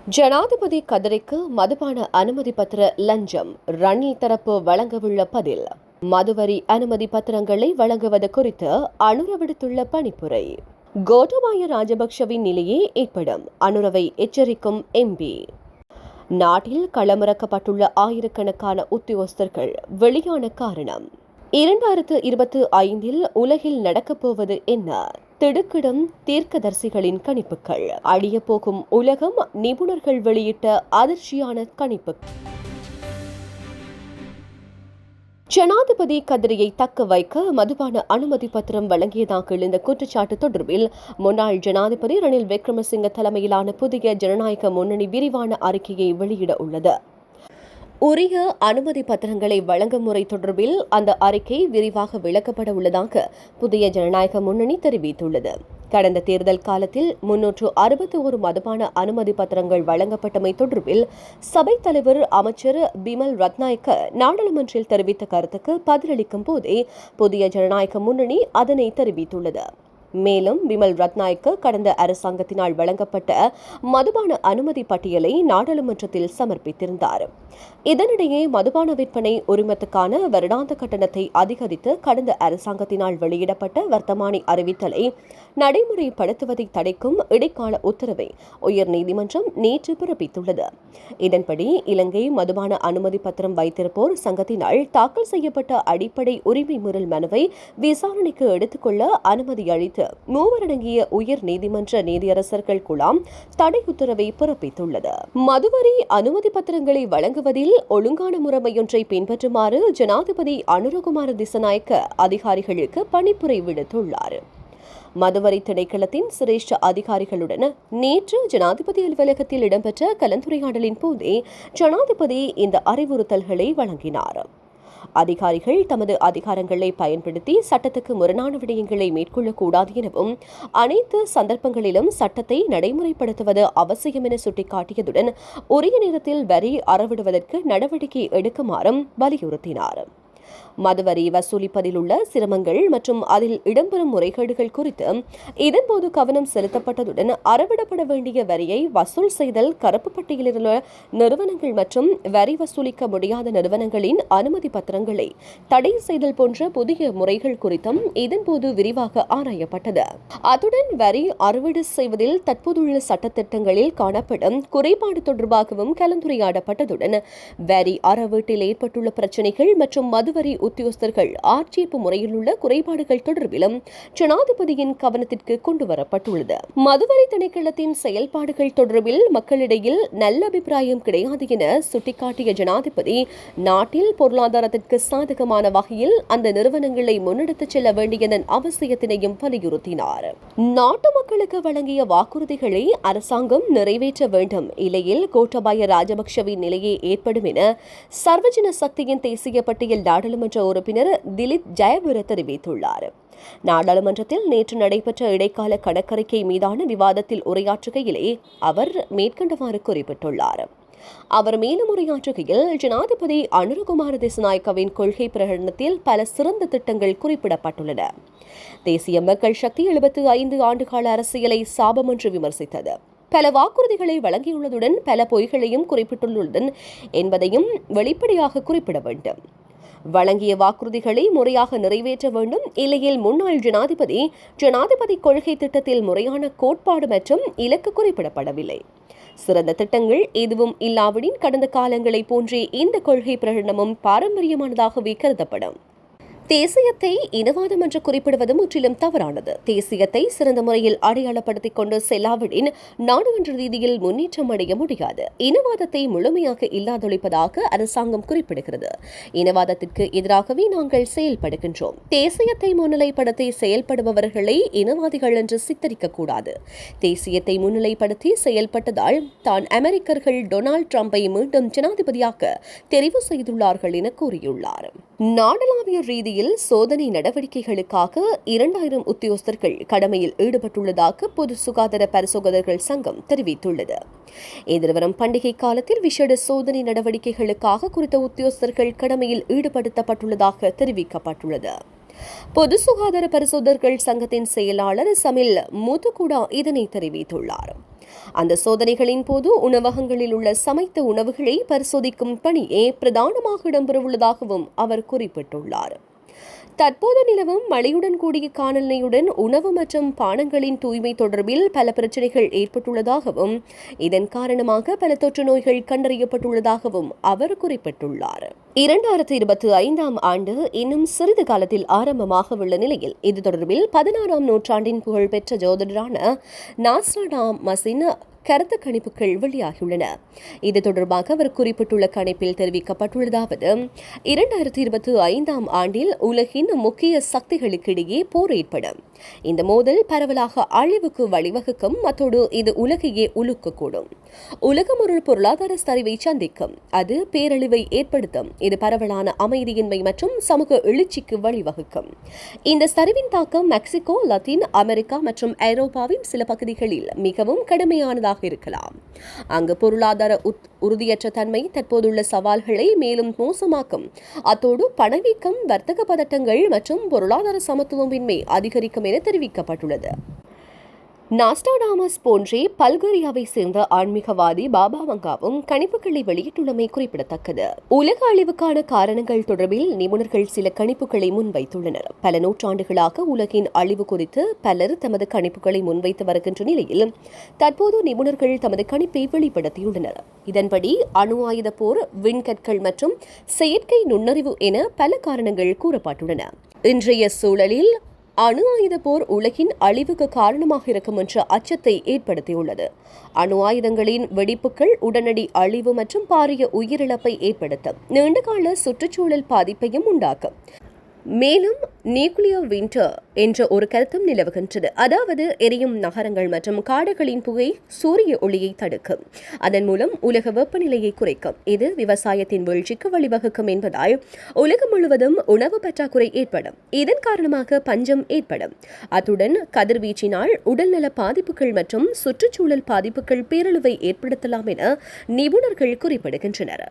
ஜனாதிபதி கதிரைக்கு மதுபான அனுமதி பத்திர லஞ்சம், ரணில் தரப்பு வழங்கவுள்ள பதில். மதுவரி அனுமதி பத்திரங்களை வழங்குவது குறித்து அனுர விடுத்துள்ள பணிப்புரை. கோட்டபாய ராஜபக்ஷவின் நிலையே ஏற்படும், அனுரவை எச்சரிக்கும் எம்பி. நாட்டில் களமிறக்கப்பட்டுள்ள ஆயிரக்கணக்கான உத்தியோகஸ்தர்கள் வெளியான காரணம். 2025 உலகில் நடக்கப்போவது என்ன? திடுக்கிடும் தீர்க்கதரிசிகளின் கணிப்புகள். அழியப்போகும் உலகம், நிபுணர்கள் வெளியிட்ட அதிர்ச்சியான கணிப்பு. ஜனாதிபதி கதிரையை தக்க வைக்க மதுபான அனுமதி பத்திரம் வழங்கியதாக எழுந்த குற்றச்சாட்டு தொடர்பில் முன்னாள் ஜனாதிபதி ரணில் விக்ரமசிங்க தலைமையிலான புதிய ஜனநாயக முன்னணி விரிவான அறிக்கையை வெளியிட உள்ளது. உரிய அனுமதி பத்திரங்களை வழங்கும் முறை தொடர்பில் அந்த அறிக்கை விரிவாக விளக்கப்பட உள்ளதாக புதிய ஜனநாயக முன்னணி தெரிவித்துள்ளது. கடந்த தேர்தல் காலத்தில் 361 மதுபான அனுமதி பத்திரங்கள் வழங்கப்பட்டமை தொடர்பில் சபைத் தலைவர் அமைச்சர் பிமல் ரத்நாயக்க நாடாளுமன்றில் தெரிவித்த கருத்துக்கு பதிலளிக்கும் போதே புதிய ஜனநாயக முன்னணி அதனை தெரிவித்துள்ளது. மேலும் பிமல் ரத்நாயக்க கடந்த அரசாங்கத்தினால் வழங்கப்பட்ட மதுபான அனுமதி பட்டியலை நாடாளுமன்றத்தில் சமர்ப்பித்திருந்தார். இதனிடையே மதுபான விற்பனை உரிமத்துக்கான வருடாந்த கட்டணத்தை அதிகரித்து கடந்த அரசாங்கத்தினால் வெளியிடப்பட்ட வர்த்தமானி அறிவித்தலை நடைமுறைப்படுத்துவதை தடைக்கும் இடைக்கால உத்தரவை உயர்நீதிமன்றம் நேற்று பிறப்பித்துள்ளது. இதன்படி இலங்கை மதுபான அனுமதி பத்திரம் வைத்திருப்போர் சங்கத்தினால் தாக்கல் செய்யப்பட்ட அடிப்படை உரிமை மீறல் மனுவை விசாரணைக்கு எடுத்துக்கொள்ள அனுமதி அளித்து மூவரடங்கிய உயர் நீதிமன்ற நீதியரசர்கள் குழாம் தடை உத்தரவை பிறப்பித்துள்ளது. மதுவரி அனுமதி பத்திரங்களை வழங்குவதில் ஒழுங்கான முறைமையொன்றை பின்பற்றுமாறு ஜனாதிபதி அனுரகுமார திசநாயக்க அதிகாரிகளுக்கு பணிப்புரை விடுத்துள்ளார். மதுவரி திணைக்களத்தின் சிரேஷ்ட அதிகாரிகளுடன் நேற்று ஜனாதிபதி அலுவலகத்தில் இடம்பெற்ற கலந்துரையாடலின் போதே ஜனாதிபதி இந்த அறிவுறுத்தல்களை வழங்கினார். அதிகாரிகள் தமது அதிகாரங்களை பயன்படுத்தி சட்டத்துக்கு முரணான விடயங்களை மேற்கொள்ளக்கூடாது எனவும் அனைத்து சந்தர்ப்பங்களிலும் சட்டத்தை நடைமுறைப்படுத்துவது அவசியம் என சுட்டிக்காட்டியதுடன் உரிய நேரத்தில் வரி அறவிடுவதற்கு நடவடிக்கை எடுக்குமாறும் வலியுறுத்தினார். மதுவரி வசூலிப்பதில் உள்ள சிரமங்கள் மற்றும் அதில் இடம்பெறும் முறைகேடுகள் குறித்து இதன்போது கவனம் செலுத்தப்பட்டதுடன் அறவிடப்பட வேண்டிய வரியை வசூல் செய்தல், கருப்பு பட்டியலில் உள்ள நிறுவனங்கள் மற்றும் வரி வசூலிக்க முடியாத நிறுவனங்களின் அனுமதி பத்திரங்களை தடை செய்தல் போன்ற புதிய முறைகள் குறித்தும் இதன்போது விரிவாக ஆராயப்பட்டது. அத்துடன் வரி அறவீடு செய்வதில் தற்போதுள்ள சட்டத்திட்டங்களில் காணப்படும் குறைபாடு தொடர்பாகவும் கலந்துரையாடப்பட்டதுடன் வரி அறவீட்டில் ஏற்பட்டுள்ள பிரச்சினைகள் மற்றும் மதுவரி உத்தியோகஸ்தர்கள் ஆட்சேர்ப்பு முறையில் உள்ள குறைபாடுகள் தொடர்பிலும் ஜனாதிபதியின் கவனத்திற்கு கொண்டுவரப்பட்டுள்ளது. மதுவரி திணைக்களத்தின் செயல்பாடுகள் தொடர்பில் மக்களிடையில் நல்ல அபிப்பிராயம் கிடையாது என சுட்டிக்காட்டிய ஜனாதிபதி நாட்டில் பொருளாதாரத்திற்கு சாதகமான வகையில் அந்த நிறுவனங்களை முன்னெடுத்துச் செல்ல வேண்டியதன் அவசியத்தினையும் வலியுறுத்தினார். நாட்டு மக்களுக்கு வழங்கிய வாக்குறுதிகளை அரசாங்கம் நிறைவேற்ற வேண்டும், இல்லையில் கோட்டபாய ராஜபக்ஷவின் நிலையே ஏற்படும் என சர்வஜன சக்தியின் தேசிய பட்டியல் நாடாளுமன்ற உறுப்பினர் திலித் ஜெயவீர தெரிவித்துள்ளார். நாடாளுமன்றத்தில் நேற்று நடைபெற்ற இடைக்கால கணக்கறிக்கை மீதான விவாதத்தில் உரையாற்றுகையிலே அவர் மேற்கண்டவாறு குறிப்பிட்டுள்ளார். அவர் மேலும் உரையாற்றுகையில் ஜனாதிபதி அனுரகுமார திசநாயக்கவின் கொள்கை பிரகடனத்தில் பல சிறந்த திட்டங்கள் குறிப்பிடப்பட்டுள்ளன. தேசிய மக்கள் சக்தி 75 ஆண்டுகால அரசியலை சாபம் என்று விமர்சித்தது. பல வாக்குறுதிகளை வழங்கியுள்ளதுடன் பல பொய்களையும் குறிப்பிட்டுள்ளதுடன் என்பதையும் வெளிப்படையாக குறிப்பிட வேண்டும். வழங்கிய வாக்குறுதிகளை முறையாக நிறைவேற்ற வேண்டும், இல்லையில் முன்னாள் ஜனாதிபதி கொள்கை திட்டத்தில் முறையான கோட்பாடு மற்றும் இலக்கு குறிப்பிடப்படவில்லை. சிறந்த திட்டங்கள் எதுவும் இல்லாவிடின் கடந்த காலங்களை போன்றே இந்த கொள்கை பிரகடனமும் பாரம்பரியமானதாகவே கருதப்படும். தேசியத்தை இனவாதம் என்று குறிப்பிடுவது முற்றிலும் தவறானது. தேசியத்தை சிறந்த முறையில் அடையாளப்படுத்திக் கொண்டு செல்லாவிடின் நாடுமன்ற ரீதியில் முன்னேற்றம் அடைய முடியாது. இனவாதத்தை முழுமையாக இல்லாதொழிப்பதாக அரசாங்கம் குறிப்பிடுகிறது. இனவாதத்திற்கு எதிராகவே நாங்கள் செயல்படுகின்றோம். தேசியத்தை முன்னிலைப்படுத்தி செயல்படுபவர்களை இனவாதிகள் என்று சித்தரிக்கக்கூடாது. தேசியத்தை முன்னிலைப்படுத்தி செயல்பட்டதால் தான் அமெரிக்கர்கள் டொனால்டு டிரம்பை மீண்டும் ஜனாதிபதியாக தெரிவு செய்துள்ளார்கள் என கூறியுள்ளார். நாடளாவிய ரீதியில் சோதனை நடவடிக்கைகளுக்காக 2000 உத்தியோகஸ்தர்கள் கடமையில் ஈடுபட்டுள்ளதாக பொது சுகாதார பரிசோதகர்கள் சங்கம் தெரிவித்துள்ளது. எதிர்வரும் பண்டிகை காலத்தில் விசேட சோதனை நடவடிக்கைகளுக்காக குறித்த உத்தியோகஸ்தர்கள் கடமையில் ஈடுபடுத்தப்பட்டுள்ளதாக தெரிவிக்கப்பட்டுள்ளது. பொது சுகாதார பரிசோதகர்கள் சங்கத்தின் செயலாளர் சமில் முத்துகுடா இதனை தெரிவித்துள்ளார். அந்த சோதனைகளின் போது உணவகங்களில் உள்ள சமைத்த உணவுகளை பரிசோதிக்கும் பணியே பிரதானமாக இடம்பெறவுள்ளதாகவும் அவர் குறிப்பிட்டுள்ளார். தற்போது நிலவும் மழையுடன் கூடிய காலநிலையுடன் உணவு மற்றும் பானங்களின் தூய்மை தொடர்பில் பல பிரச்சினைகள் ஏற்பட்டுள்ளதாகவும் இதன் காரணமாக பல தொற்று நோய்கள் கண்டறியப்பட்டுள்ளதாகவும் அவர் குறிப்பிட்டுள்ளார். 2025 ஆண்டு இன்னும் சிறிது காலத்தில் ஆரம்பமாக உள்ள நிலையில் இது தொடர்பில் 16ஆம் நூற்றாண்டின் புகழ்பெற்ற ஜோதிடரான நாஸ்ட்ராடாமஸின் கருத்து கணிப்புகள் வெளியாகியுள்ளன. இது தொடர்பாக அவர் குறிப்பிட்டுள்ள கணிப்பில் தெரிவிக்கப்பட்டுள்ளதாவது 2025 ஆண்டில் உலகின் முக்கிய சக்திகளுக்கிடையே போர் ஏற்படும். இந்த மோதல் பரவலாக அழிவுக்கு வழிவகுக்கும். அத்தோடு இது உலகையே உலுக்கக்கூடும். உலகம் ஒரு பொருளாதார சரிவை சந்திக்கும். அது பேரழிவை ஏற்படுத்தும். இது பரவலான அமைதியின்மை மற்றும் சமூக எழுச்சிக்கு வழிவகுக்கும். இந்த சரிவின் தாக்கம் மெக்சிகோ, லத்தீன் அமெரிக்கா மற்றும் ஐரோப்பாவின் சில பகுதிகளில் மிகவும் கடுமையானதாக இருக்கலாம். அங்கு பொருளாதார உறுதியற்ற தன்மை தற்போதுள்ள சவால்களை மேலும் மோசமாக்கும். அத்தோடு பணவீக்கம், வர்த்தக பதட்டங்கள் மற்றும் பொருளாதார சமத்துவமின்மை அதிகரிக்கும் என தெரிவிக்கப்பட்டுள்ளது. நாஸ்ட்ராடாமஸ் போன்றே பல்கேரியாவை சேர்ந்த ஆன்மீகவாதி பாபா வங்காவும் கணிப்புகளை வெளியிட்டுள்ளமை குறிப்பிடத்தக்கது. உலக அழிவுக்கான காரணங்கள் தொடர்பில் நிபுணர்கள் சில கணிப்புகளை முன்வைத்துள்ளனர். பல நூற்றாண்டுகளாக உலகின் அழிவு குறித்து பலர் தமது கணிப்புகளை முன்வைத்து வருகின்ற நிலையில் தற்போது நிபுணர்கள் தமது கணிப்பை வெளிப்படுத்தியுள்ளனர். இதன்படி அணு ஆயுத போர், விண்கற்கள் மற்றும் செயற்கை நுண்ணறிவு என பல காரணங்கள் கூறப்பட்டுள்ளன. இன்றைய சூழலில் அணு ஆயுத போர் உலகின் அழிவுக்கு காரணமாக இருக்கும் என்ற அச்சத்தை ஏற்படுத்தியுள்ளது. அணு ஆயுதங்களின் வெடிப்புகள் உடனடி அழிவு மற்றும் பாரிய உயிரிழப்பை ஏற்படுத்தும். நீண்டகால சுற்றுச்சூழல் பாதிப்பையும் உண்டாக்கும். மேலும் நியூக்ளியர் விண்டர் என்ற ஒரு கருத்தும் நிலவுகின்றது. அதாவது எரியும் நகரங்கள் மற்றும் காடுகளின் புகை சூரிய ஒளியை தடுக்கும். அதன் மூலம் உலக வெப்பநிலையை குறைக்கும். இது விவசாயத்தின் வீழ்ச்சிக்கு வழிவகுக்கும் என்பதால் உலகம் முழுவதும் உணவு பற்றாக்குறை ஏற்படும். இதன் காரணமாக பஞ்சம் ஏற்படும். அத்துடன் கதிர்வீச்சினால் உடல்நல பாதிப்புகள் மற்றும் சுற்றுச்சூழல் பாதிப்புகள் பேரழிவை ஏற்படுத்தலாம் என நிபுணர்கள் குறிப்பிடுகின்றனர்.